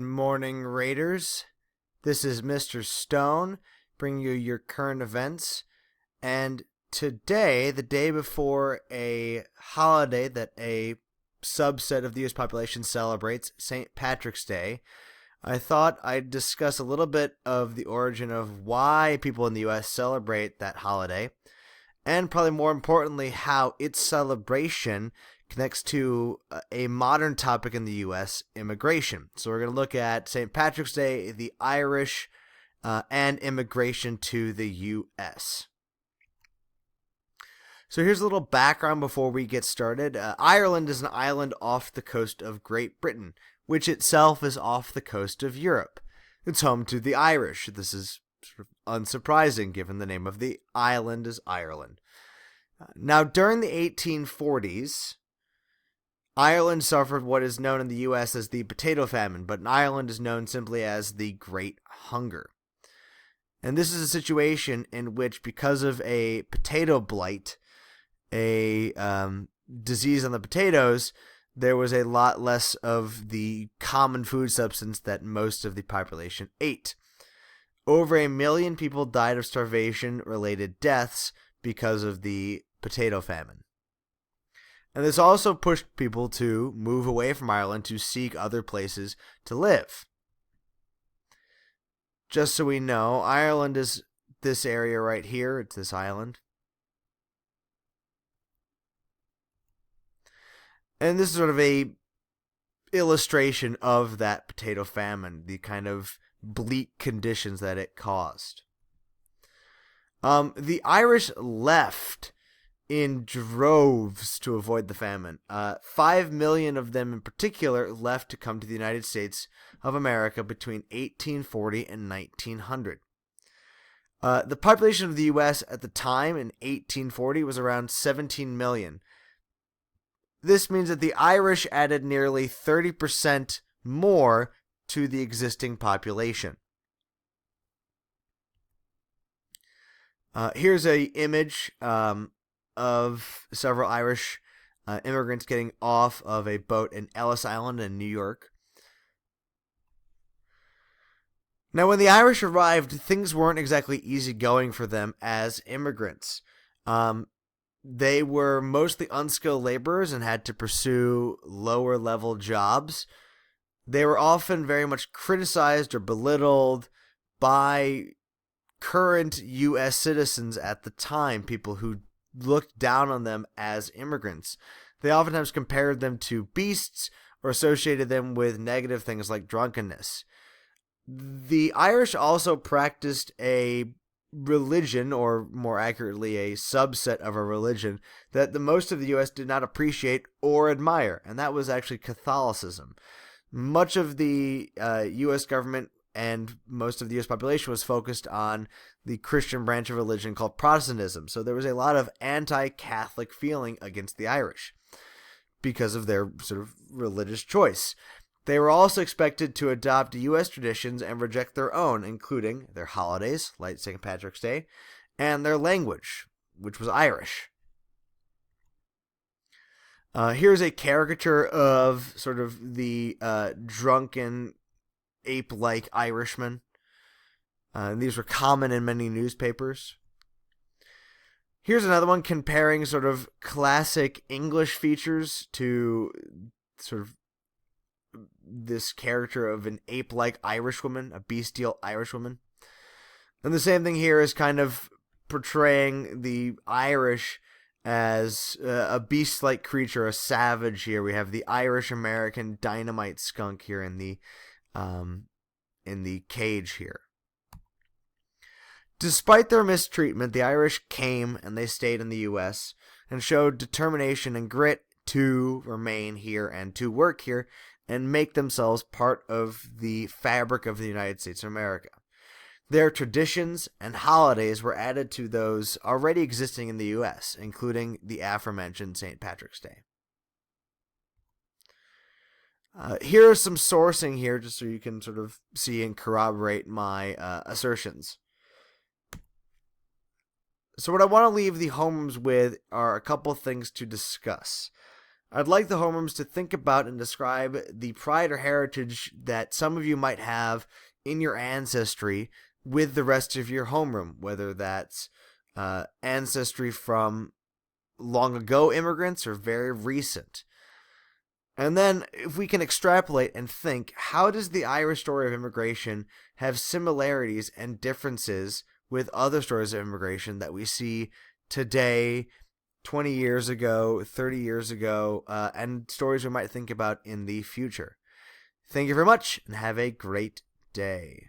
Morning Raiders. This is Mr. Stone bringing you your current events. And today, the day before a holiday that a subset of the U.S. population celebrates, St. Patrick's Day, I thought I'd discuss a little bit of the origin of why people in the U.S. celebrate that holiday, and probably more importantly, how its celebration connects to a modern topic in the U.S., immigration. So we're going to look at St. Patrick's Day, the Irish, and immigration to the U.S. So here's a little background before we get started. Ireland is an island off the coast of Great Britain, which itself is off the coast of Europe. It's home to the Irish. This is sort of unsurprising given the name of the island is Ireland. Now, during the 1840s, Ireland suffered what is known in the U.S. as the potato famine, but in Ireland is known simply as the Great Hunger. And this is a situation in which, because of a potato blight, a disease on the potatoes, there was a lot less of the common food substance that most of the population ate. Over 1 million people died of starvation-related deaths because of the potato famine. And this also pushed people to move away from Ireland to seek other places to live. Just so we know, Ireland is this area right here. It's this island. And this is sort of a illustration of that potato famine, the kind of bleak conditions that it caused. The Irish left in droves to avoid the famine. 5 million of them in particular left to come to the United States of America between 1840 and 1900. The population of the U.S. at the time in 1840 was around 17 million. This means that the Irish added nearly 30% more to the existing population. Here's an image of several Irish immigrants getting off of a boat in Ellis Island in New York. Now, when the Irish arrived, things weren't exactly easy going for them as immigrants. They were mostly unskilled laborers and had to pursue lower level jobs. They were often very much criticized or belittled by current U.S. citizens at the time, people who looked down on them as immigrants. They oftentimes compared them to beasts or associated them with negative things like drunkenness. The Irish also practiced a religion, or more accurately, a subset of a religion that the most of the U.S. did not appreciate or admire, and that was actually Catholicism. Much of the U.S. government and most of the U.S. population was focused on the Christian branch of religion called Protestantism, so there was a lot of anti-Catholic feeling against the Irish because of their sort of religious choice. They were also expected to adopt U.S. traditions and reject their own, including their holidays, like St. Patrick's Day, and their language, which was Irish. Here's a caricature of sort of the drunken, ape-like Irishman. These were common in many newspapers. Here's another one comparing sort of classic English features to sort of this character of an ape-like Irishwoman, a bestial Irishwoman. And the same thing here is kind of portraying the Irish as a beast-like creature, a savage here. We have the Irish-American dynamite skunk here in the cage here. Despite their mistreatment, the Irish came and they stayed in the U.S. and showed determination and grit to remain here and to work here and make themselves part of the fabric of the United States of America. Their traditions and holidays were added to those already existing in the U.S., including the aforementioned St. Patrick's Day. Here is some sourcing here, just so you can sort of see and corroborate my assertions. So what I want to leave the homerooms with are a couple things to discuss. I'd like the homerooms to think about and describe the pride or heritage that some of you might have in your ancestry with the rest of your homeroom, whether that's ancestry from long ago immigrants or very recent. And then, if we can extrapolate and think, how does the Irish story of immigration have similarities and differences with other stories of immigration that we see today, 20 years ago, 30 years ago, and stories we might think about in the future? Thank you very much, and have a great day.